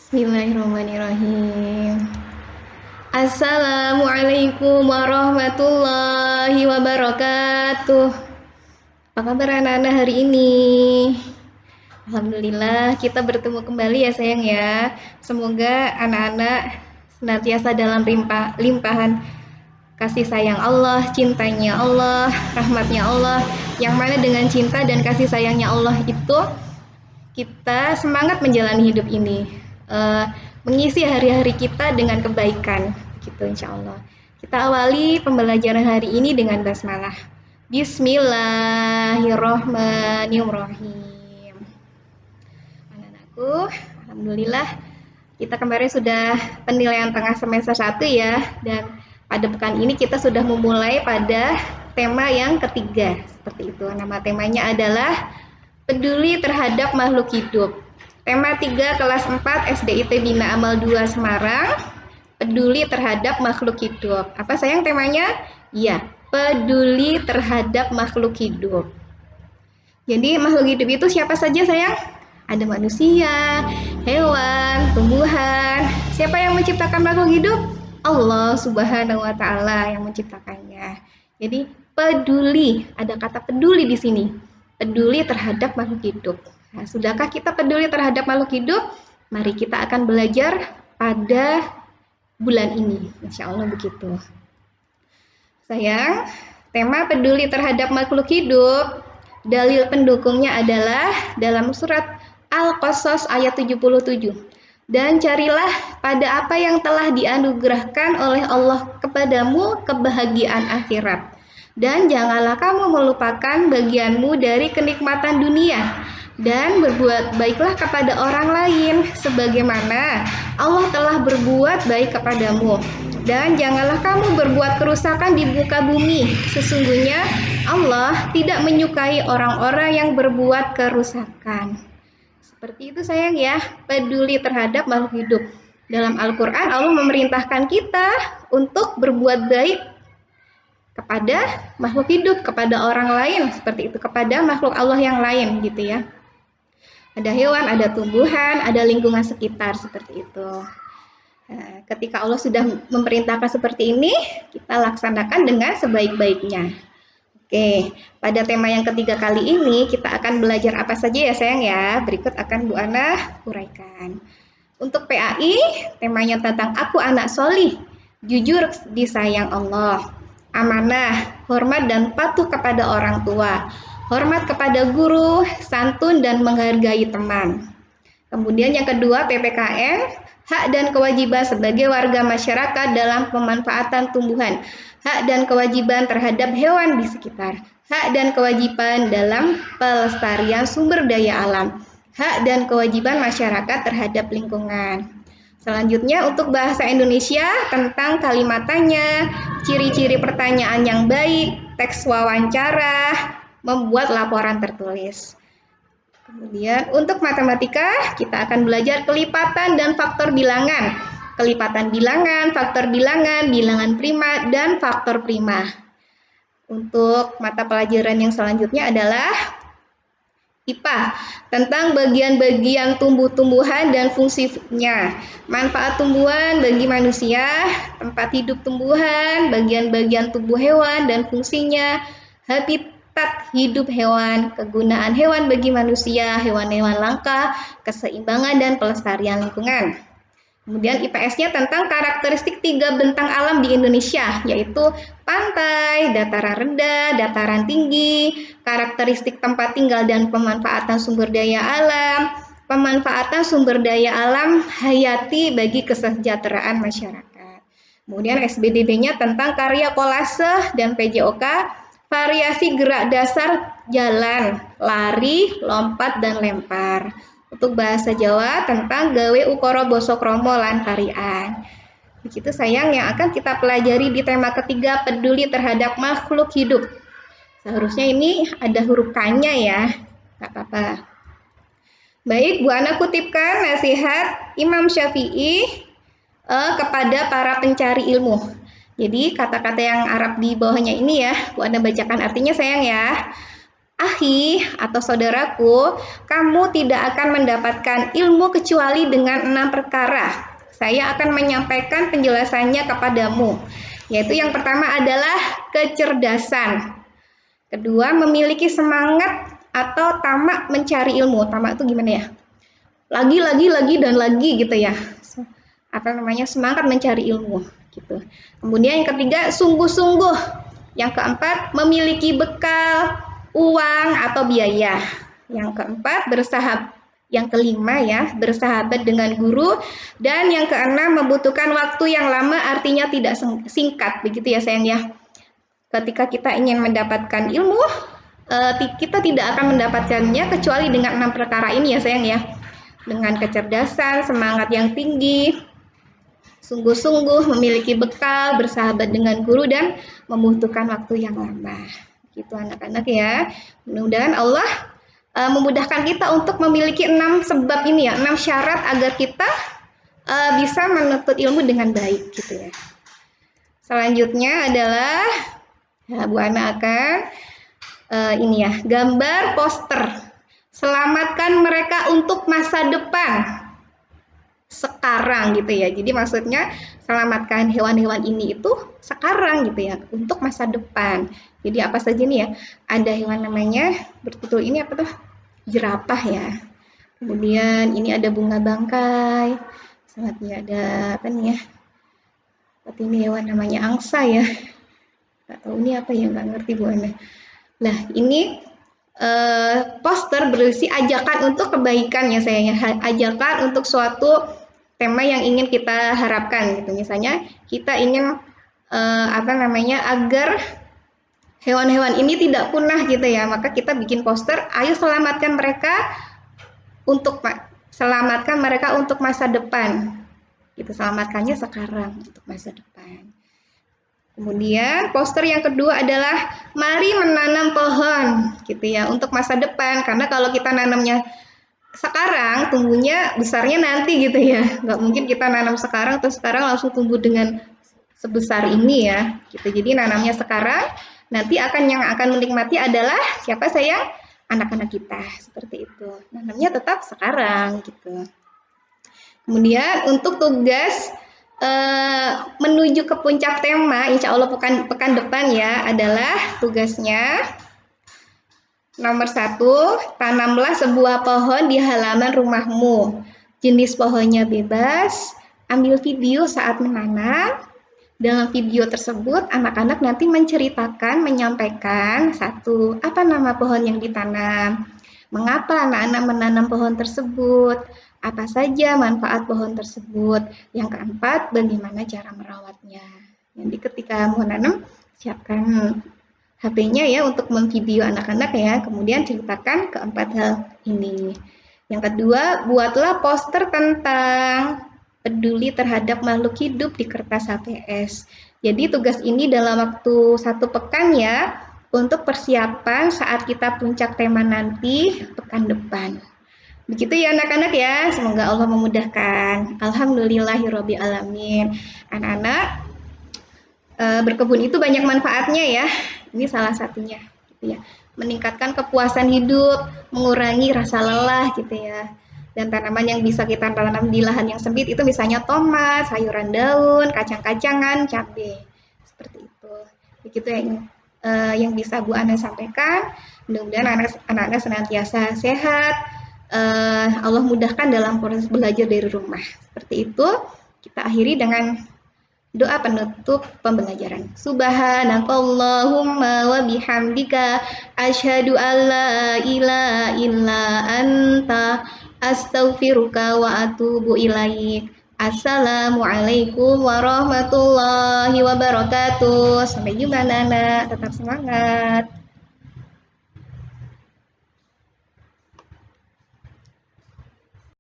Bismillahirrahmanirrahim. Assalamualaikum warahmatullahi wabarakatuh. Apa kabar anak-anak hari ini? Alhamdulillah kita bertemu kembali ya sayang ya. Semoga anak-anak senantiasa dalam limpahan kasih sayang Allah, cintanya Allah, rahmatnya Allah, yang mana dengan cinta dan kasih sayangnya Allah itu kita semangat menjalani hidup ini, mengisi hari-hari kita dengan kebaikan, gitu insya Allah. Kita awali pembelajaran hari ini dengan basmalah. Bismillahirrohmanirrohim. Anak-anakku, alhamdulillah kita kemarin sudah penilaian tengah semester 1 ya, dan pada pekan ini kita sudah memulai pada tema yang ketiga, seperti itu. Nama temanya adalah peduli terhadap makhluk hidup. Tema 3 kelas 4 SDIT Bina Amal 2 Semarang, peduli terhadap makhluk hidup. Apa sayang temanya? Ya, peduli terhadap makhluk hidup. Jadi makhluk hidup itu siapa saja sayang? Ada manusia, hewan, tumbuhan. Siapa yang menciptakan makhluk hidup? Allah Subhanahu wa taala yang menciptakannya. Jadi peduli, ada kata peduli di sini. Peduli terhadap makhluk hidup. Nah, sudahkah kita peduli terhadap makhluk hidup? Mari kita akan belajar pada bulan ini. Insya Allah begitu. Sayang, tema peduli terhadap makhluk hidup, dalil pendukungnya adalah dalam surat Al-Qasas ayat 77. Dan carilah pada apa yang telah dianugerahkan oleh Allah kepadamu kebahagiaan akhirat. Dan janganlah kamu melupakan bagianmu dari kenikmatan dunia. Dan berbuat baiklah kepada orang lain sebagaimana Allah telah berbuat baik kepadamu. Dan janganlah kamu berbuat kerusakan di muka bumi. Sesungguhnya Allah tidak menyukai orang-orang yang berbuat kerusakan. Seperti itu sayang ya, peduli terhadap makhluk hidup. Dalam Al-Quran Allah memerintahkan kita untuk berbuat baik kepada makhluk hidup, kepada orang lain, seperti itu, kepada makhluk Allah yang lain gitu ya. Ada hewan, ada tumbuhan, ada lingkungan sekitar, seperti itu. Nah, ketika Allah sudah memerintahkan seperti ini, kita laksanakan dengan sebaik-baiknya. Oke, pada tema yang ketiga kali ini kita akan belajar apa saja ya sayang ya. Berikut akan Bu Ana uraikan. Untuk PAI, temanya tentang aku anak solih, jujur disayang Allah, amanah, hormat dan patuh kepada orang tua, hormat kepada guru, santun dan menghargai teman. Kemudian yang kedua PPKN, hak dan kewajiban sebagai warga masyarakat dalam pemanfaatan tumbuhan, hak dan kewajiban terhadap hewan di sekitar, hak dan kewajiban dalam pelestarian sumber daya alam, hak dan kewajiban masyarakat terhadap lingkungan. Selanjutnya untuk bahasa Indonesia tentang kalimatannya, ciri-ciri pertanyaan yang baik, teks wawancara, membuat laporan tertulis. Kemudian untuk matematika kita akan belajar kelipatan dan faktor bilangan. Kelipatan bilangan, faktor bilangan, bilangan prima, dan faktor prima. Untuk mata pelajaran yang selanjutnya adalah IPA, tentang bagian-bagian tumbuh-tumbuhan dan fungsinya, manfaat tumbuhan bagi manusia, tempat hidup tumbuhan, bagian-bagian tubuh hewan dan fungsinya, habitat hidup hewan, kegunaan hewan bagi manusia, hewan-hewan langka, keseimbangan dan pelestarian lingkungan. Kemudian IPS-nya tentang karakteristik 3 bentang alam di Indonesia, yaitu pantai, dataran rendah, dataran tinggi, karakteristik tempat tinggal dan pemanfaatan sumber daya alam, pemanfaatan sumber daya alam hayati bagi kesejahteraan masyarakat. Kemudian SBDB-nya tentang karya kolase dan PJOK, variasi gerak dasar jalan, lari, lompat, dan lempar. Untuk bahasa Jawa tentang gawe ukara basa krama lan tarian. Begitu sayang yang akan kita pelajari di tema ketiga peduli terhadap makhluk hidup. Seharusnya ini ada huruf K-nya ya, nggak apa-apa. Baik, Bu Ana kutipkan nasihat Imam Syafi'i kepada para pencari ilmu. Jadi kata-kata yang Arab di bawahnya ini ya, Bu Ana bacakan artinya sayang ya. Akhi atau saudaraku, kamu tidak akan mendapatkan ilmu kecuali dengan 6 perkara. Saya akan menyampaikan penjelasannya kepadamu. Yaitu yang pertama adalah kecerdasan. Kedua, memiliki semangat atau tamak mencari ilmu. Tamak itu gimana ya? Lagi dan lagi gitu ya. Apa namanya? Semangat mencari ilmu gitu. Kemudian yang ketiga, sungguh-sungguh. Yang keempat, memiliki bekal, uang atau biaya. Yang keempat, yang kelima ya, bersahabat dengan guru. Dan yang keenam, membutuhkan waktu yang lama, artinya tidak singkat. Begitu ya sayang ya. Ketika kita ingin mendapatkan ilmu, kita tidak akan mendapatkannya kecuali dengan 6 perkara ini ya sayang ya. Dengan kecerdasan, semangat yang tinggi, sungguh-sungguh, memiliki bekal, bersahabat dengan guru, dan membutuhkan waktu yang lama. Gitu anak-anak ya. Mudah-mudahan Allah memudahkan kita untuk memiliki 6 sebab ini ya, 6 syarat agar kita bisa menuntut ilmu dengan baik gitu ya. Selanjutnya adalah Bu Ana akan ini ya, gambar poster. Selamatkan mereka untuk masa depan. Sekarang gitu ya. Jadi maksudnya selamatkan hewan-hewan ini itu sekarang gitu ya, untuk masa depan. Jadi apa saja nih ya? Ada hewan namanya bertutul ini apa tuh? Jerapah ya. Kemudian ini ada bunga bangkai. Selanjutnya ada apa nih ya? Seperti ini hewan namanya angsa ya. Gak tahu ini apa ya, nggak ngerti Bu Ana. Nah ini poster berisi ajakan untuk kebaikan ya sayangnya, ajakan untuk suatu tema yang ingin kita harapkan gitu. Misalnya kita ingin agar hewan-hewan ini tidak punah gitu ya, maka kita bikin poster, ayo selamatkan mereka untuk masa depan. Gitu, selamatkannya sekarang untuk masa depan. Kemudian poster yang kedua adalah mari menanam pohon gitu ya untuk masa depan, karena kalau kita nanamnya sekarang tumbuhnya besarnya nanti gitu ya, nggak mungkin kita nanam sekarang terus sekarang langsung tumbuh dengan sebesar ini ya gitu. Jadi nanamnya sekarang, nanti yang akan menikmati adalah siapa sayang? Anak-anak kita, seperti itu. Nanamnya tetap sekarang gitu. Kemudian untuk tugas menuju ke puncak tema, insya Allah pekan depan ya, adalah tugasnya nomor 1, tanamlah sebuah pohon di halaman rumahmu. Jenis pohonnya bebas, ambil video saat menanam. Dalam video tersebut, anak-anak nanti menceritakan, menyampaikan satu, apa nama pohon yang ditanam, mengapa anak-anak menanam pohon tersebut, apa saja manfaat pohon tersebut. Yang keempat, bagaimana cara merawatnya. Jadi ketika mau nanam, siapkan HP-nya ya untuk memvideo anak-anak ya, kemudian ceritakan keempat hal ini. Yang kedua, buatlah poster tentang peduli terhadap makhluk hidup di kertas HPS. Jadi tugas ini dalam waktu 1 pekan ya, untuk persiapan saat kita puncak tema nanti pekan depan. Begitu ya anak-anak ya, semoga Allah memudahkan. Alhamdulillahirabbil alamin. Anak-anak, berkebun itu banyak manfaatnya ya. Ini salah satunya gitu ya. Meningkatkan kepuasan hidup, mengurangi rasa lelah gitu ya. Dan tanaman yang bisa kita tanam di lahan yang sempit itu misalnya tomat, sayuran daun, kacang-kacangan, cabai. Seperti itu. Begitu yang bisa Bu Ana sampaikan. Mudah-mudahan anak-anak senantiasa sehat. Allah mudahkan dalam proses belajar dari rumah. Seperti itu. Kita akhiri dengan doa penutup pembelajaran. Subhanakallahumma wa bihamdika asyhadu alla ilaha illa anta astaghfiruka wa atubu ilaik. Assalamualaikum warahmatullahi wabarakatuh. Sampai jumpa anak-anak, tetap semangat.